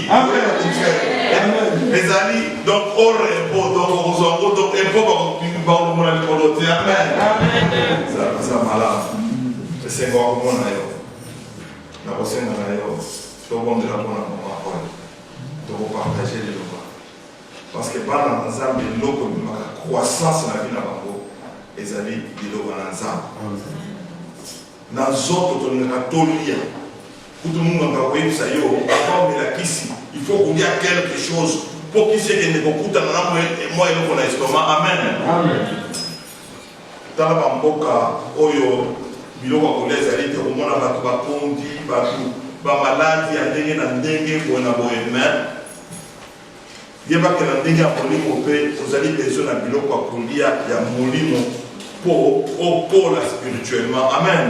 Amen. Les amis, donc au repos, donc au repos, donc repos, amen. Ça malade. C'est quoi comme on a eu? La prochaine année, tout le monde est là pour nous partager les lois. Parce que par l'ensemble de l'eau, la croissance de la vie dans les amis, de l'eau dans l'ensemble. Dans les autres, on a tout lié. Tout le monde a envoyé ça, il faut qu'on dise quelque chose pour qu'il se tienne beaucoup de temps et moi et nous on a estomac. Amen. Dans la bamboka, oyo, biloko ko les alliés, au moins la bakondi, ba maladie, à dengue na dengue, pour na bohème. Il y a pas que la dengue a molimo pe, vous allez besoin na biloko ko lia ya molimo pour la spirituellement. Amen.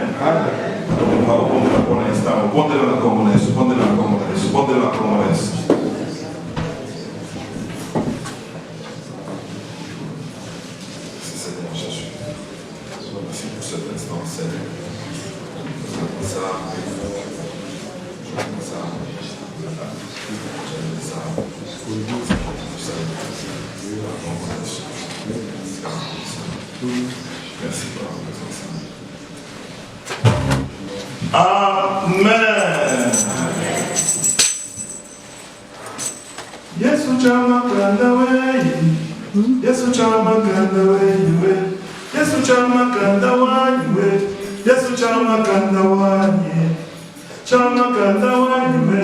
Donc on va répondre pour l'instant, répondre la communauté, répondre la communauté, répondre la communauté. Merci pour cet instant, Seigneur. Merci pour la présence. Amen. Yesu chama kanda wewe. Yesu chama kanda wewe. Yesu chama kanda wewe. Yesu chama kanda wewe. Chama kanda wewe.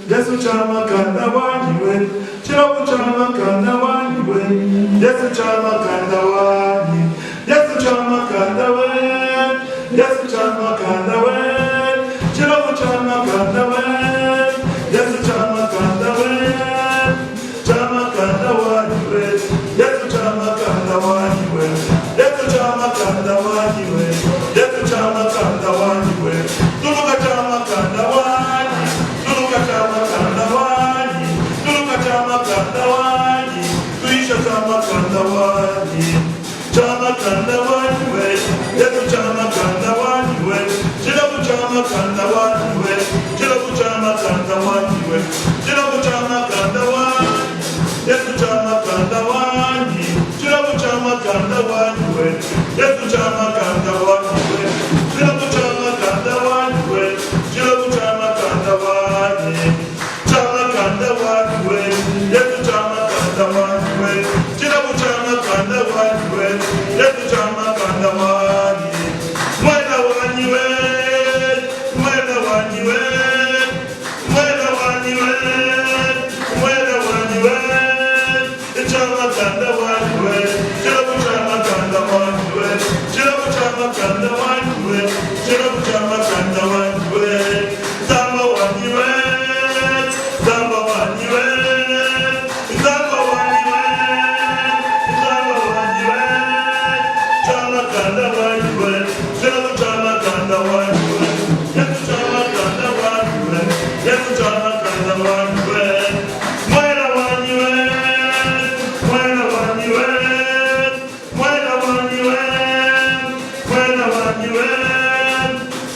Yesu chama kanda wewe. Chama kanda wewe. Yesu chama kanda wewe. Yesu chama kanda wewe. Yesu chama kanda wewe. Chama kanda wewe. Yesu chama kanda wewe. Chama kanda wewe. Yesu chama kanda wewe. Yesu chama kanda wewe. Yesu chama kanda wewe. Tuluka chama kanda wewe. Tuluka chama kanda wewe. Tuluka chama kanda wewe. Tuisha chama kanda wewe. Chama kanda wewe. Yesu chama kanda wewe. Chama kanda wewe. Chama kanda wewe. Chama kanda wewe. Yesu chama kanda wewe. Chama kanda wewe. Yesu chama kanda wewe. Chama kanda wewe. Chama kanda wewe. Chama kanda wewe. Yesu chama kanda wewe. Chama kanda wewe. Yesu chama kanda wewe. Mwana waniwe. Mwana waniwe. Mwana waniwe. Mwana waniwe. Chama kanda wewe. Chama kanda wewe. Chama kanda wewe. Chama kanda wewe. Zama waniwe. Zama waniwe. Zama waniwe. Zama waniwe. Chama kanda wewe. Chama kanda wewe. Chama kanda wewe. Chama kanda wewe. Mwana waniwe. Mwana waniwe. Mwana waniwe. Mwana waniwe.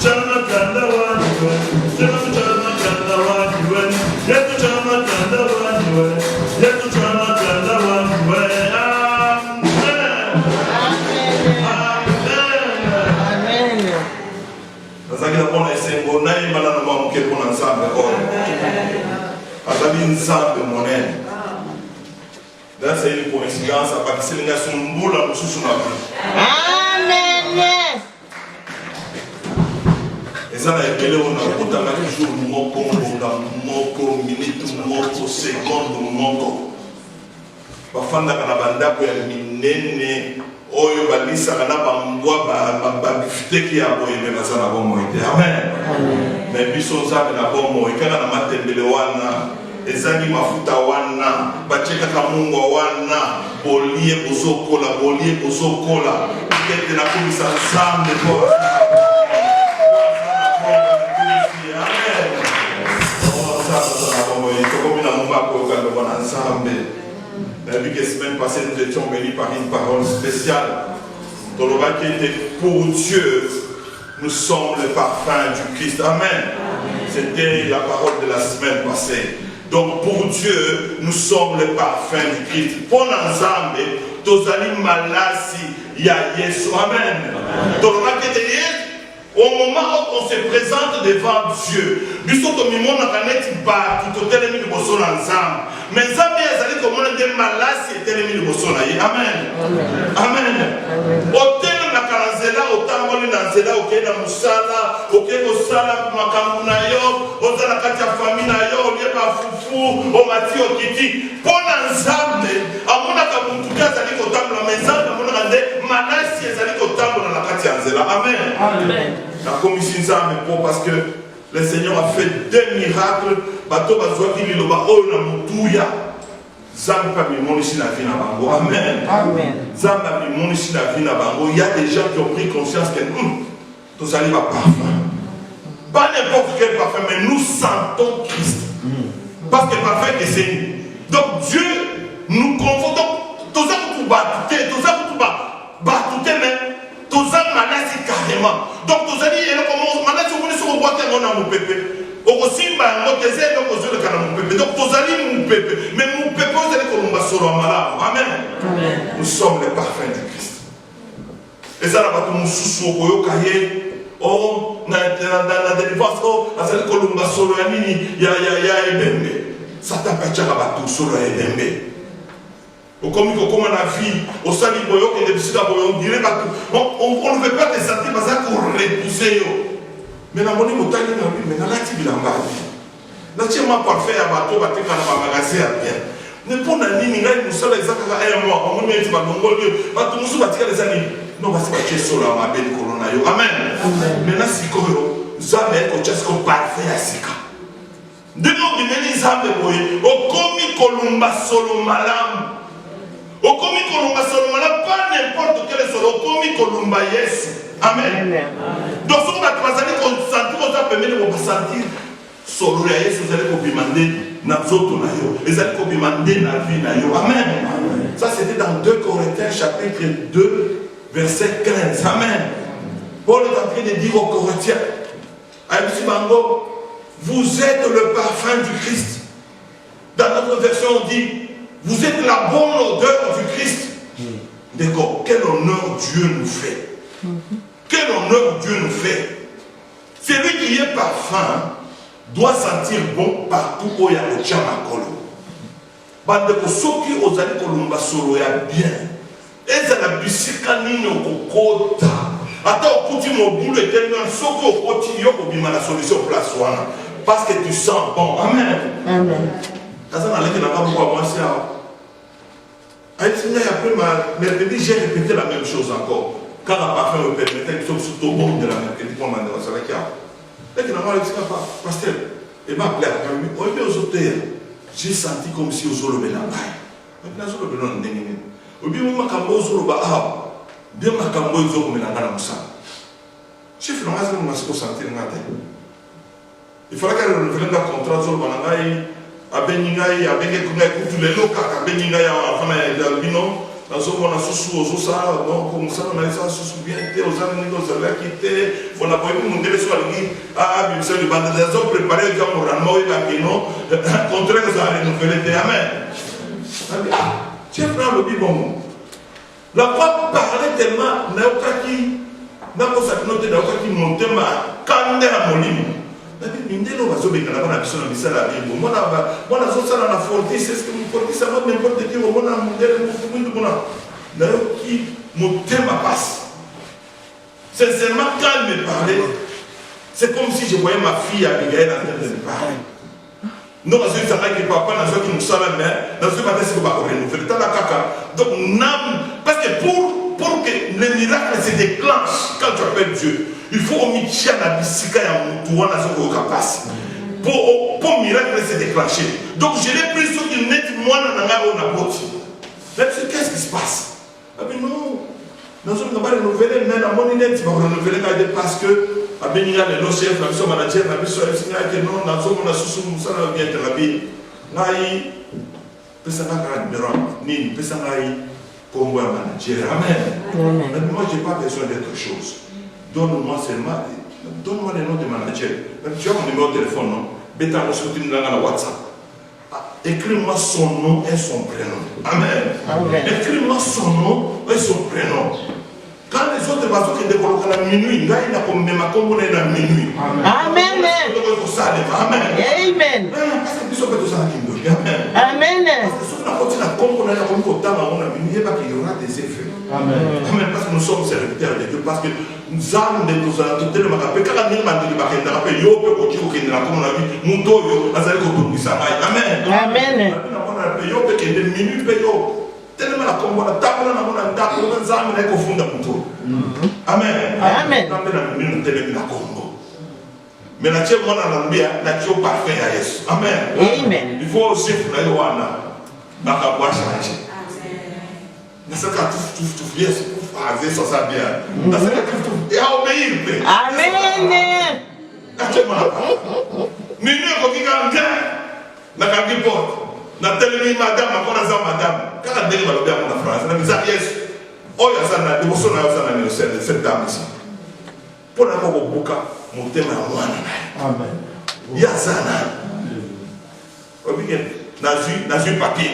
Chama kanda wewe. Chama kanda wewe. Yesu chama kanda wewe. Yesu chama kanda wewe. Amen. Amen. Azaki na pona esengo na imana na mamuke pona nsambe oyo. Azali nsambe monene. That's a coincidence about selling us some mula mususu na bi. Amen. Ezana ekele ona kutanga jour moko moko minute moko seconde moko. Bafanda kana bandako ya minene oyo balisa kana bambwa ba bifiteki ya boye me bazana bomo ite. Amen. Mais biso nzambe na bomo ikana na matembele wana ezali mafuta wana bachekaka mungu wana bolie bozokola kete na komisa nzambe po La semaine passée, nous étions bénis par une parole spéciale. Dans le qui était pour Dieu, nous sommes le parfum du Christ. Amen. C'était la parole de la semaine passée. Donc pour Dieu, nous sommes le parfum du Christ. Pour l'ensemble, tozali malasi ya Yesu. Amen. Dans le qui était au moment où on se présente devant Dieu, nous sommes au moment où on a dit mais Zambé ezali komona de malasi etelemi liboso na ye. Amen. Amen. Otele na kanzela otamboli na nzela okenda musala okenda osala makambo na yo ozala kati ya famille na yo olieba fufu omati okiti pona Nzambe amonaka muntu azali kotambola mais Nzambe amonaka nde malasi ezali kotambola na kati ya nzela. Amen. Amen. Na komisi Nzambe parce que le Seigneur a fait des miracles. Bato bazwa ki liloba oyo na mutuya. Zamba bimonisi na vie na bango. Amen. Amen. Zamba bimonisi na vie na bango. Il y a des gens qui ont pris conscience que tous allez pas parfum. Pas n'importe quel parfum, mais nous sentons Christ. Parce que le parfum est c'est nous. Donc Dieu nous confond. Donc tous ça pour battre, tous ça pour battre, mais tous ça manasi carrément. Donc tous allez et là comment manasi vous ne sur boîte on a mon pépé. Donc mais mon peuple Amen. Nous sommes les parfums du Christ. Et ça, nous sommes oh, dans la délivrance, oh, à cette colombe solo, ya ebembe. Satan pachaka batou solo ebembe. Au comme on a vu, au sali boyo, on dirait on ne veut pas te sentir parce qu'on repousser. Mais la monnaie motali na lui, mais na lati bilamba. Na tiema parfait ya bato bateka na magasin ya bien. Ne pona nini ngai musala ezaka un mois, on met ba ngolio, bato musu batika les années. Non basi ba cheso la mabe corona yo. Amen. Mais na sikoyo, zabe ko chesko parfait ya sika. Deno dimeni zabe boye, o komi kolumba solo malam. O komi kolumba solo malam, pas n'importe quel solo, o komi kolumba Yesu. Amen. Donc, si vous avez sentir, vous avez sentir solo ya Yesu, vous allez demander na zoto na yo, vous allez demander na vie na yo. Amen. Ça c'était dans 2 Corinthiens chapitre 2 verset 15. Amen. Paul est en train de dire aux Corinthiens, vous êtes le parfum du Christ. Dans notre version on dit, vous êtes la bonne odeur du Christ. D'accord. Quel honneur Dieu nous fait. Quel honneur Dieu nous fait. Celui qui est parfum doit sentir bon partout où il y a le chamakolo. Bandeko soki ozali kolumba solo ya bien. Eza na bisika nini okokota. Ata okuti mobulu etenga soki okoti yo kobima la solution place wana. Parce que tu sens bon. Amen. Amen. Kaza na leki na ba kwa mwasi ya. Après mercredi, j'ai répété la même chose encore. Car la parfum me permettait que ce soit au bon de la mercredi pour m'en dire ça. Dès que la dit pasteur, et m'a appelé à la famille, j'ai senti comme si aux autres me l'engaient. Maintenant, je me donne des minutes. Au bien, je me bien ma cambo, ils ont me l'engaient. Chef, je me suis senti dans la tête. Il fallait qu'elle renouvelle le contrat sur le banangaï. Abeningai, abengekungai, tous les locaux, abeningai, enfin, l'albino. Dans ce qu'on a sous ça, donc comme ça, on a ça sous bien, aux années, aux salaires qui étaient, on a pas eu mon délai sur la ligne, mais c'est le bandit des hommes préparés, comme on a nommé Bakino, contre les arrêts, nous faisons des amen. Tiens, frère, le bibon. La voix parlait tellement, n'a aucun qui, n'a pas sa note, n'a aucun qui montait ma candé à mon lit. Mindelo bazobeka na bana biso na bisala bimbo mona mona zosala na fortis c'est ce que mon fortis ça va n'importe qui mona modèle muito mona na qui motema passe sincèrement quand elle me parlait c'est comme si je voyais ma fille Abigail en train de me parler non parce que ça va que papa n'a pas qui nous savait mais dans ce matin c'est pas renouveler tant la caca donc parce que pour que le miracle se déclenche quand tu appelles Dieu il faut omitia na bisika ya mutu wana zoko kapasi pour miracle s'est déclenché. Donc je l'ai pris sur une net, moi, dans la botte. Qu'est-ce qui se passe? Ah mais non, nous sommes pas renouvelés, mais la monnaie net, tu vas renouveler parce que a bien le chef, la mission manager, la mission que non, nous sommes sous ça bien de la vie. Naï, personne n'a numéro, ni personne n'a comme manager. Amen. Mais moi, je n'ai pas besoin d'autre chose. Donne-moi seulement, donne-moi le nom de manager. Tu as mon numéro de téléphone, non? Bêta, nous sommes dans la WhatsApp. Écris-moi son nom et son prénom. Amen. Écris-moi son nom et son prénom. Quand les autres bateaux qui décollent à la minuit, là, il n'a pas même à commander à minuit. Amen. Amen. Amen. Parce que nous tout ça qui nous dit. Amen. Amen. Parce que si on a continué à commander à la minuit, il y aura des effets. Amen. Amen. Parce que nous sommes serviteurs de Dieu. Parce que nous avons des choses à tout tellement rappeler. Quand on a dit que rappelle, yo peut continuer à comme on a dit, mon dos yo, on a dit que ça va. Amen. Amen. Yo peut que des minutes yo. Tellement la combo la table na mona ndako na nzambe na ko funda kuto. Amen. Amen. Tambe na minute tele na combo. Mais na tche mona na mbia na tche parfait ya Yesu. Amen. Amen. Il faut aussi pour aller wana. Baka boa changer. Na saka tout yes pour faire ça bien. Na saka tout et obéir. Amen. Na tche mona. Minute ko kika na ka porte. Na telemi madame akona za madame kaka ndenge balobi ya na France na biza Yesu oyo azana de boso na azana ni cette dame ici pour na ko buka motema ya mwana na amen ya zana obike na ju papier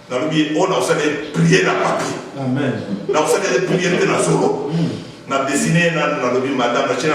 na lobi on a osale prier na papier amen na osale prier na solo na dessiner na lobi madame na